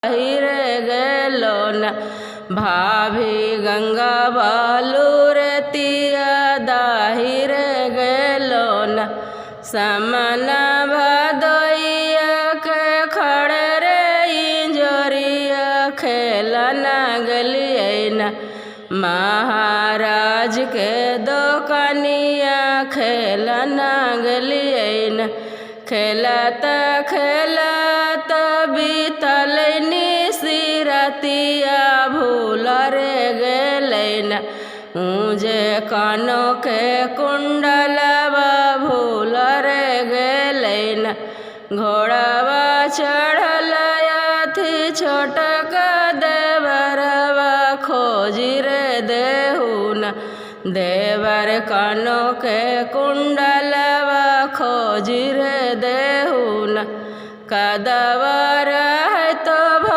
हिरे गेलो न भाभी गंगा बालूर तिया दाहिरे गेलो न समना भदोइया के खड़े रे इंजोरिया खेलना गलिए न महाराज के दोकनिया खेलना गलिए न खेलत खेलत बीतल निसिरतिया भूल रे गेलन ऊँजे कानो के कुंडलवा भूल रे गेलन घोड़ावा चढ़ल अथी छोटक देवरवा खोजी रे देहुन देवर कानो के कुंडलवा खोजी रे देहुन कदवा